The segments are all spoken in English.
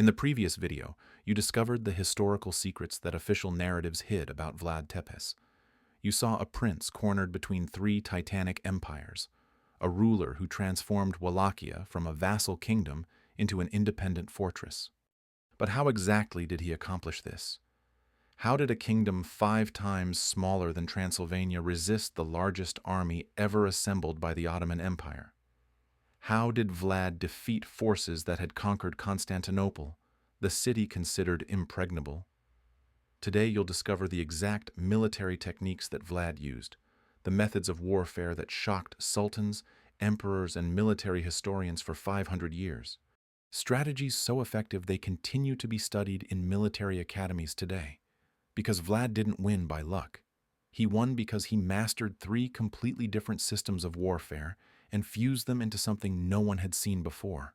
In the previous video, you discovered the historical secrets that official narratives hid about Vlad Tepes. You saw a prince cornered between three titanic empires, a ruler who transformed Wallachia from a vassal kingdom into an independent fortress. But how exactly did he accomplish this? How did a kingdom 5 times smaller than Transylvania resist the largest army ever assembled by the Ottoman Empire? How did Vlad defeat forces that had conquered Constantinople, the city considered impregnable? Today you'll discover the exact military techniques that Vlad used, the methods of warfare that shocked sultans, emperors, and military historians for 500 years. Strategies so effective they continue to be studied in military academies today. Because Vlad didn't win by luck. He won because he mastered 3 completely different systems of warfare and fused them into something no one had seen before.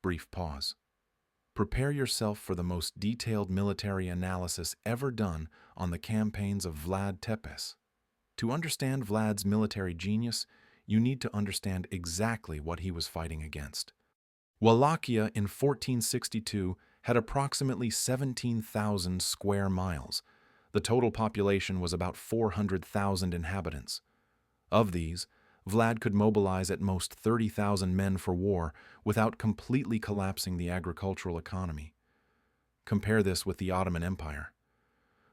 Brief pause. Prepare yourself for the most detailed military analysis ever done on the campaigns of Vlad Tepes. To understand Vlad's military genius, you need to understand exactly what he was fighting against. Wallachia in 1462 had approximately 17,000 square miles. The total population was about 400,000 inhabitants. Of these, Vlad could mobilize at most 30,000 men for war without completely collapsing the agricultural economy. Compare this with the Ottoman Empire.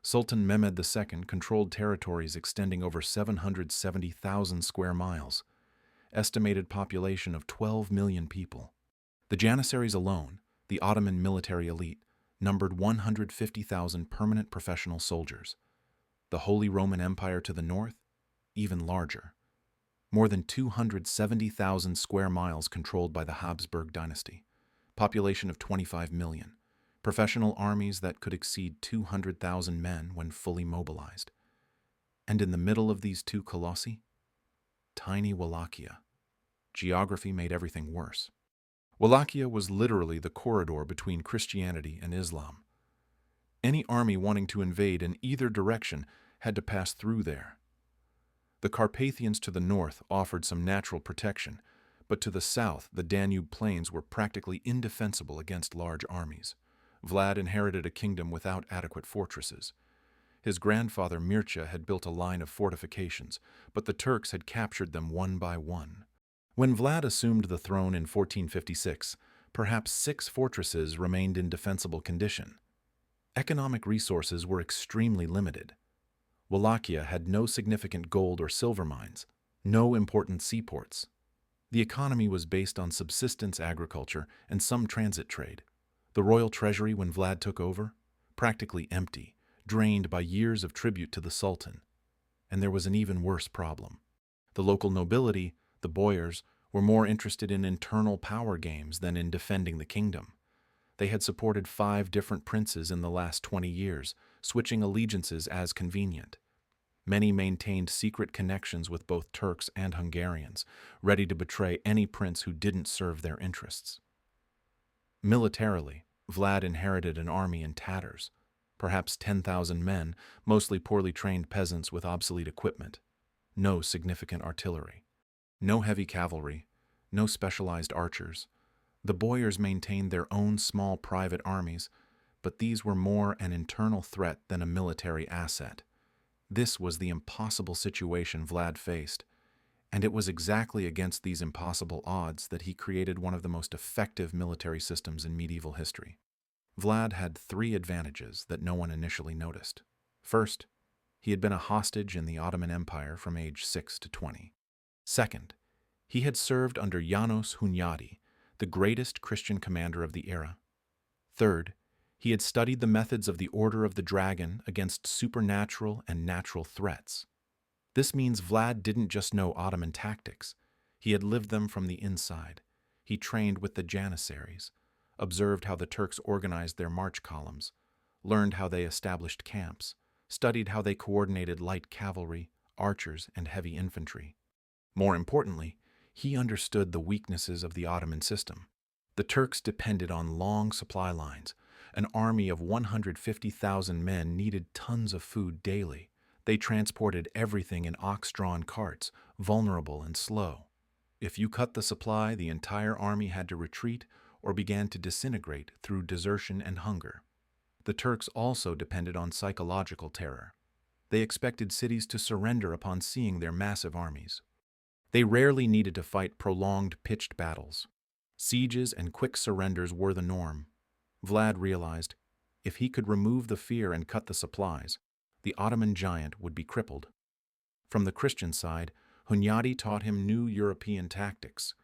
Sultan Mehmed II controlled territories extending over 770,000 square miles, estimated population of 12 million people. The Janissaries alone, the Ottoman military elite, numbered 150,000 permanent professional soldiers. The Holy Roman Empire to the north, even larger. More than 270,000 square miles controlled by the Habsburg dynasty. Population of 25 million. Professional armies that could exceed 200,000 men when fully mobilized. And in the middle of these two colossi, tiny Wallachia. Geography made everything worse. Wallachia was literally the corridor between Christianity and Islam. Any army wanting to invade in either direction had to pass through there. The Carpathians to the north offered some natural protection, but to the south the Danube plains were practically indefensible against large armies. Vlad inherited a kingdom without adequate fortresses. His grandfather Mircea had built a line of fortifications, but the Turks had captured them one by one. When Vlad assumed the throne in 1456, perhaps 6 fortresses remained in defensible condition. Economic resources were extremely limited. Wallachia had no significant gold or silver mines, no important seaports. The economy was based on subsistence agriculture and some transit trade. The royal treasury, when Vlad took over, practically empty, drained by years of tribute to the sultan. And there was an even worse problem. The local nobility, the boyars, were more interested in internal power games than in defending the kingdom. They had supported 5 different princes in the last 20 years, switching allegiances as convenient. Many maintained secret connections with both Turks and Hungarians, ready to betray any prince who didn't serve their interests. Militarily, Vlad inherited an army in tatters, perhaps 10,000 men, mostly poorly trained peasants with obsolete equipment. No significant artillery. No heavy cavalry, no specialized archers. The boyars maintained their own small private armies, but these were more an internal threat than a military asset. This was the impossible situation Vlad faced, and it was exactly against these impossible odds that he created one of the most effective military systems in medieval history. Vlad had 3 advantages that no one initially noticed. First, he had been a hostage in the Ottoman Empire from age 6 to 20. Second, he had served under János Hunyadi, the greatest Christian commander of the era. Third, he had studied the methods of the Order of the Dragon against supernatural and natural threats. This means Vlad didn't just know Ottoman tactics. He had lived them from the inside. He trained with the Janissaries, observed how the Turks organized their march columns, learned how they established camps, studied how they coordinated light cavalry, archers, and heavy infantry. More importantly, he understood the weaknesses of the Ottoman system. The Turks depended on long supply lines. An army of 150,000 men needed tons of food daily. They transported everything in ox-drawn carts, vulnerable and slow. If you cut the supply, the entire army had to retreat or began to disintegrate through desertion and hunger. The Turks also depended on psychological terror. They expected cities to surrender upon seeing their massive armies. They rarely needed to fight prolonged, pitched battles. Sieges and quick surrenders were the norm. Vlad realized if he could remove the fear and cut the supplies, the Ottoman giant would be crippled. From the Christian side, Hunyadi taught him new European tactics.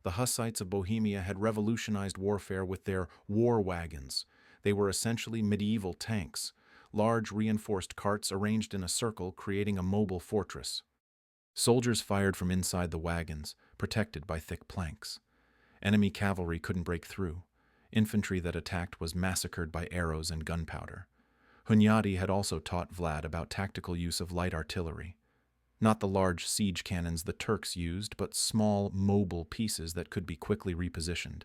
The Hussites of Bohemia had revolutionized warfare with their war wagons. They were essentially medieval tanks, large reinforced carts arranged in a circle creating a mobile fortress. Soldiers fired from inside the wagons, protected by thick planks. Enemy cavalry couldn't break through. Infantry that attacked was massacred by arrows and gunpowder. Hunyadi had also taught Vlad about tactical use of light artillery. Not the large siege cannons the Turks used, but small, mobile pieces that could be quickly repositioned.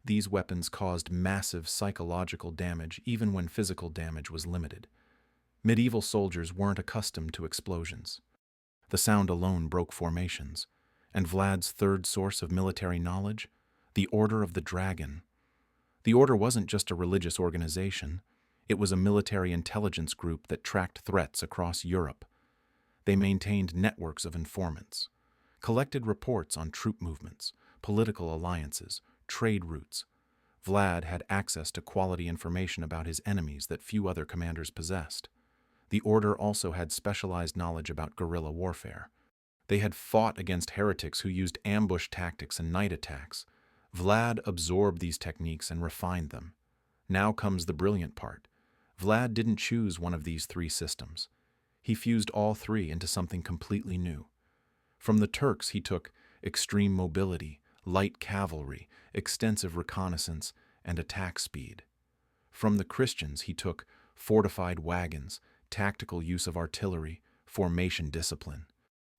These weapons caused massive psychological damage even when physical damage was limited. Medieval soldiers weren't accustomed to explosions. The sound alone broke formations, and Vlad's third source of military knowledge, the Order of the Dragon. The Order wasn't just a religious organization, it was a military intelligence group that tracked threats across Europe. They maintained networks of informants, collected reports on troop movements, political alliances, trade routes. Vlad had access to quality information about his enemies that few other commanders possessed. The Order also had specialized knowledge about guerrilla warfare. They had fought against heretics who used ambush tactics and night attacks. Vlad absorbed these techniques and refined them. Now comes the brilliant part. Vlad didn't choose one of these three systems. He fused all three into something completely new. From the Turks he took extreme mobility, light cavalry, extensive reconnaissance, and attack speed. From the Christians he took fortified wagons, tactical use of artillery, formation discipline.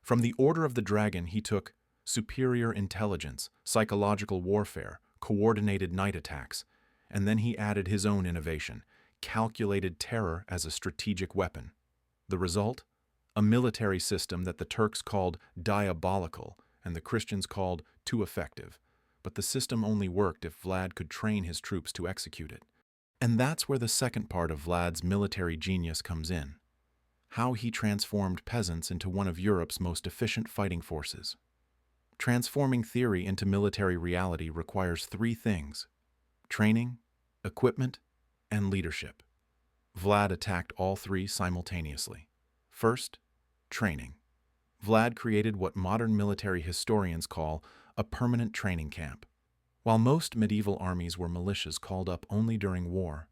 From the Order of the Dragon he took superior intelligence, psychological warfare, coordinated night attacks, and then he added his own innovation, calculated terror as a strategic weapon. The result? A military system that the Turks called diabolical and the Christians called too effective. But the system only worked if Vlad could train his troops to execute it. And that's where the second part of Vlad's military genius comes in. How he transformed peasants into one of Europe's most efficient fighting forces. Transforming theory into military reality requires three things: training, equipment, and leadership. Vlad attacked all three simultaneously. First, training. Vlad created what modern military historians call a permanent training camp. While most medieval armies were militias called up only during war,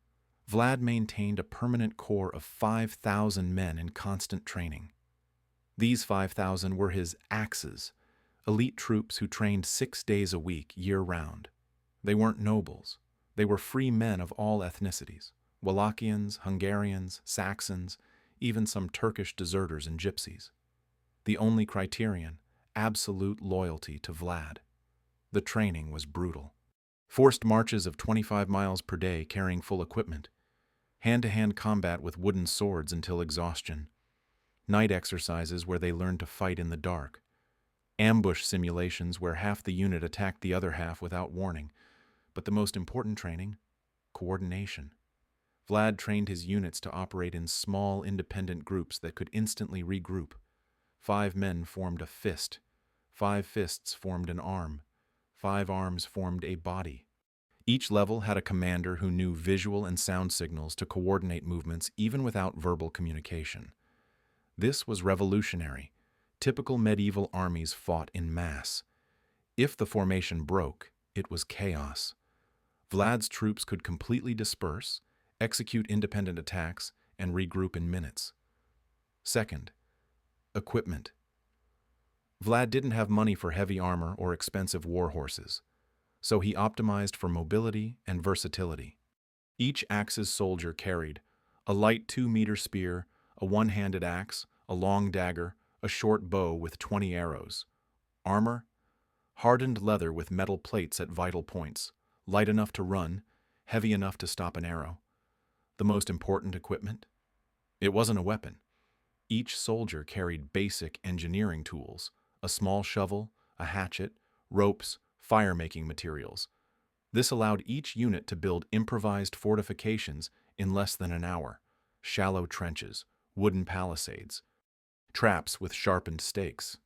Vlad maintained a permanent corps of 5,000 men in constant training. These 5,000 were his axes, elite troops who trained 6 days a week, year-round. They weren't nobles. They were free men of all ethnicities: Wallachians, Hungarians, Saxons, even some Turkish deserters and gypsies. The only criterion: absolute loyalty to Vlad. The training was brutal. Forced marches of 25 miles per day carrying full equipment, hand-to-hand combat with wooden swords until exhaustion, night exercises where they learned to fight in the dark, ambush simulations where half the unit attacked the other half without warning, but the most important training: coordination. Vlad trained his units to operate in small, independent groups that could instantly regroup. 5 men formed a fist. 5 fists formed an arm. 5 arms formed a body. Each level had a commander who knew visual and sound signals to coordinate movements even without verbal communication. This was revolutionary. Typical medieval armies fought in mass. If the formation broke, it was chaos. Vlad's troops could completely disperse, execute independent attacks, and regroup in minutes. Second, equipment. Vlad didn't have money for heavy armor or expensive war horses, so he optimized for mobility and versatility. Each axe's soldier carried a light 2-meter spear, a one-handed axe, a long dagger, a short bow with 20 arrows. Armor? Hardened leather with metal plates at vital points, light enough to run, heavy enough to stop an arrow. The most important equipment? It wasn't a weapon. Each soldier carried basic engineering tools: a small shovel, a hatchet, ropes, fire-making materials. This allowed each unit to build improvised fortifications in less than an hour: shallow trenches, wooden palisades, traps with sharpened stakes.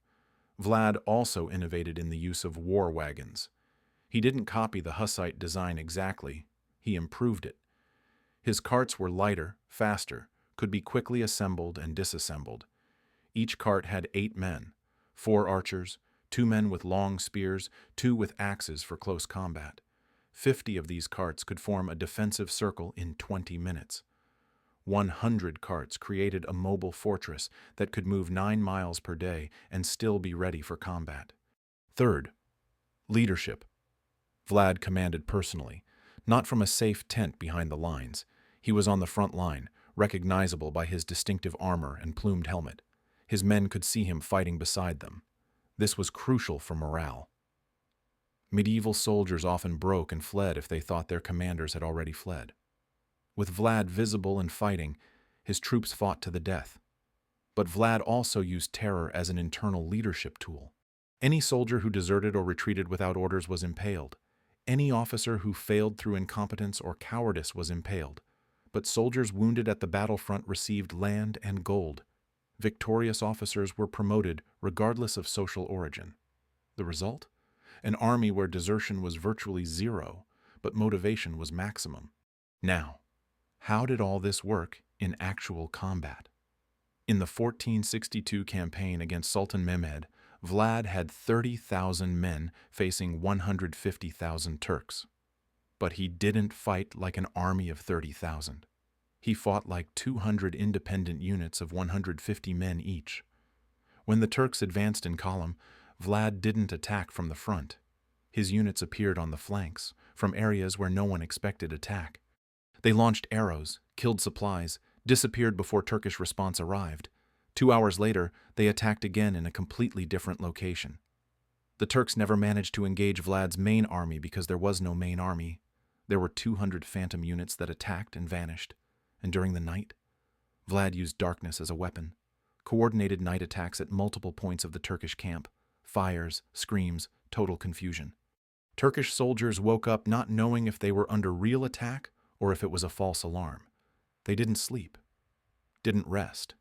Vlad also innovated in the use of war wagons. He didn't copy the Hussite design exactly, he improved it. His carts were lighter, faster, could be quickly assembled and disassembled. Each cart had 8 men, 4 archers, 2 men with long spears, 2 with axes for close combat. 50 of these carts could form a defensive circle in 20 minutes. 100 carts created a mobile fortress that could move 9 miles per day and still be ready for combat. Third, leadership. Vlad commanded personally, not from a safe tent behind the lines. He was on the front line, recognizable by his distinctive armor and plumed helmet. His men could see him fighting beside them. This was crucial for morale. Medieval soldiers often broke and fled if they thought their commanders had already fled. With Vlad visible and fighting, his troops fought to the death. But Vlad also used terror as an internal leadership tool. Any soldier who deserted or retreated without orders was impaled. Any officer who failed through incompetence or cowardice was impaled. But soldiers wounded at the battlefront received land and gold. Victorious officers were promoted regardless of social origin. The result? An army where desertion was virtually zero, but motivation was maximum. Now, how did all this work in actual combat? In the 1462 campaign against Sultan Mehmed, Vlad had 30,000 men facing 150,000 Turks. But he didn't fight like an army of 30,000. He fought like 200 independent units of 150 men each. When the Turks advanced in column, Vlad didn't attack from the front. His units appeared on the flanks, from areas where no one expected attack. They launched arrows, killed supplies, disappeared before Turkish response arrived. 2 hours later, they attacked again in a completely different location. The Turks never managed to engage Vlad's main army because there was no main army. There were 200 phantom units that attacked and vanished. And during the night, Vlad used darkness as a weapon, coordinated night attacks at multiple points of the Turkish camp, fires, screams, total confusion. Turkish soldiers woke up not knowing if they were under real attack or if it was a false alarm. They didn't sleep, didn't rest.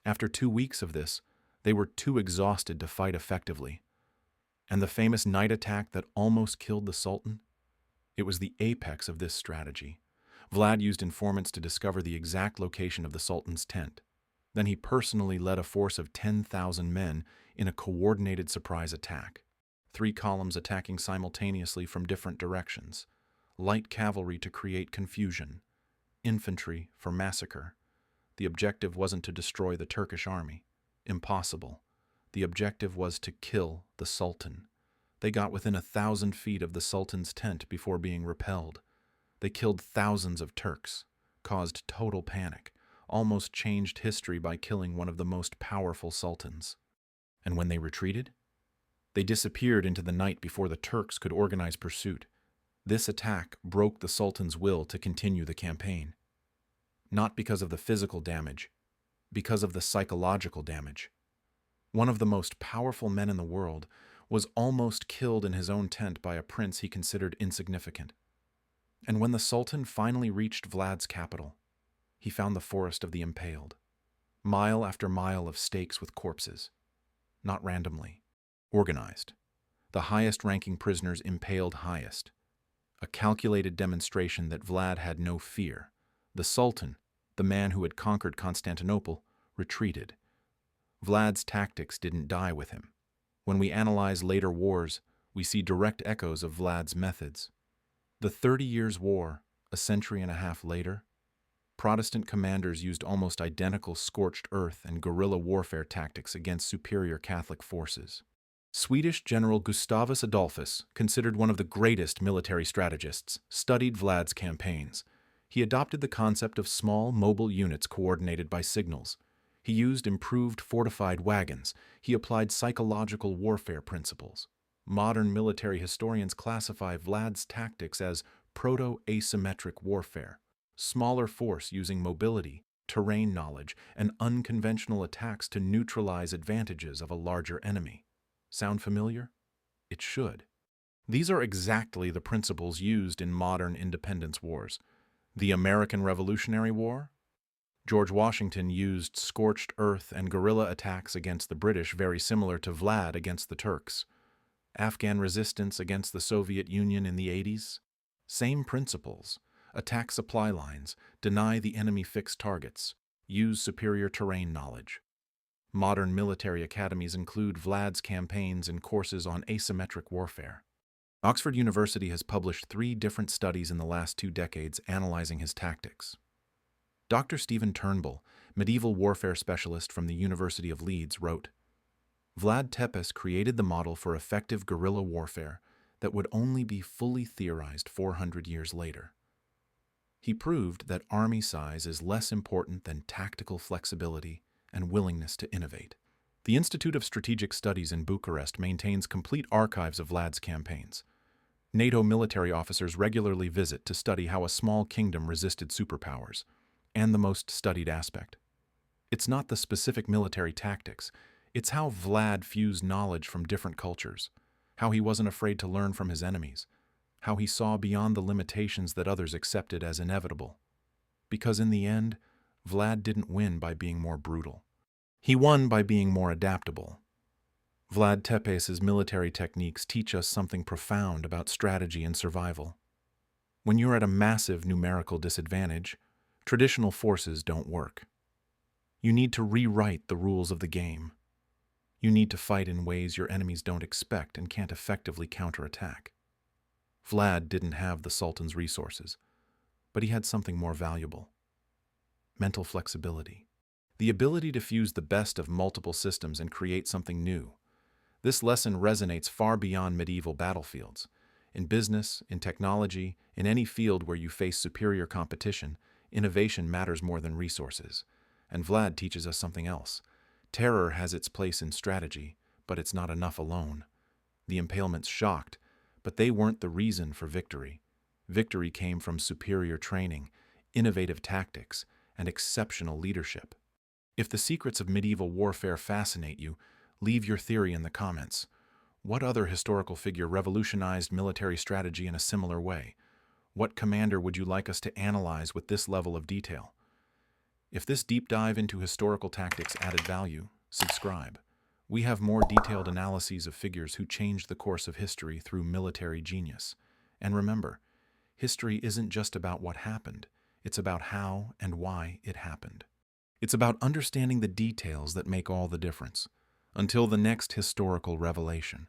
After 2 weeks of this, they were too exhausted to fight effectively. And the famous night attack that almost killed the Sultan? It was the apex of this strategy. Vlad used informants to discover the exact location of the Sultan's tent. Then he personally led a force of 10,000 men in a coordinated surprise attack. 3 columns attacking simultaneously from different directions. Light cavalry to create confusion. Infantry for massacre. The objective wasn't to destroy the Turkish army. Impossible. The objective was to kill the Sultan. They got within 1,000 feet of the Sultan's tent before being repelled. They killed thousands of Turks, caused total panic, almost changed history by killing one of the most powerful sultans. And when they retreated? They disappeared into the night before the Turks could organize pursuit. This attack broke the Sultan's will to continue the campaign. Not because of the physical damage, because of the psychological damage. One of the most powerful men in the world was almost killed in his own tent by a prince he considered insignificant. And when the Sultan finally reached Vlad's capital, he found the forest of the impaled. Mile after mile of stakes with corpses. Not randomly. Organized. The highest-ranking prisoners impaled highest. A calculated demonstration that Vlad had no fear. The Sultan, the man who had conquered Constantinople, retreated. Vlad's tactics didn't die with him. When we analyze later wars, we see direct echoes of Vlad's methods. The 30 Years' War, a century and a half later, Protestant commanders used almost identical scorched earth and guerrilla warfare tactics against superior Catholic forces. Swedish General Gustavus Adolphus, considered one of the greatest military strategists, studied Vlad's campaigns. He adopted the concept of small, mobile units coordinated by signals. He used improved fortified wagons. He applied psychological warfare principles. Modern military historians classify Vlad's tactics as proto-asymmetric warfare. Smaller force using mobility, terrain knowledge, and unconventional attacks to neutralize advantages of a larger enemy. Sound familiar? It should. These are exactly the principles used in modern independence wars. The American Revolutionary War? George Washington used scorched earth and guerrilla attacks against the British, very similar to Vlad against the Turks. Afghan resistance against the Soviet Union in the 80s? Same principles. Attack supply lines, deny the enemy fixed targets, use superior terrain knowledge. Modern military academies include Vlad's campaigns and courses on asymmetric warfare. Oxford University has published 3 different studies in the last 2 decades analyzing his tactics. Dr. Stephen Turnbull, medieval warfare specialist from the University of Leeds, wrote, Vlad Tepes created the model for effective guerrilla warfare that would only be fully theorized 400 years later. He proved that army size is less important than tactical flexibility and willingness to innovate. The Institute of Strategic Studies in Bucharest maintains complete archives of Vlad's campaigns. NATO military officers regularly visit to study how a small kingdom resisted superpowers, and the most studied aspect. It's not the specific military tactics, it's how Vlad fused knowledge from different cultures, how he wasn't afraid to learn from his enemies, how he saw beyond the limitations that others accepted as inevitable. Because in the end, Vlad didn't win by being more brutal. He won by being more adaptable. Vlad Tepes's military techniques teach us something profound about strategy and survival. When you're at a massive numerical disadvantage, traditional forces don't work. You need to rewrite the rules of the game. You need to fight in ways your enemies don't expect and can't effectively counterattack. Vlad didn't have the Sultan's resources, but he had something more valuable: mental flexibility. The ability to fuse the best of multiple systems and create something new. This lesson resonates far beyond medieval battlefields. In business, in technology, in any field where you face superior competition, innovation matters more than resources. And Vlad teaches us something else. Terror has its place in strategy, but it's not enough alone. The impalements shocked, but they weren't the reason for victory. Victory came from superior training, innovative tactics, and exceptional leadership. If the secrets of medieval warfare fascinate you, leave your theory in the comments. What other historical figure revolutionized military strategy in a similar way? What commander would you like us to analyze with this level of detail? If this deep dive into historical tactics added value, subscribe. We have more detailed analyses of figures who changed the course of history through military genius. And remember, history isn't just about what happened, it's about how and why it happened. It's about understanding the details that make all the difference. Until the next historical revelation.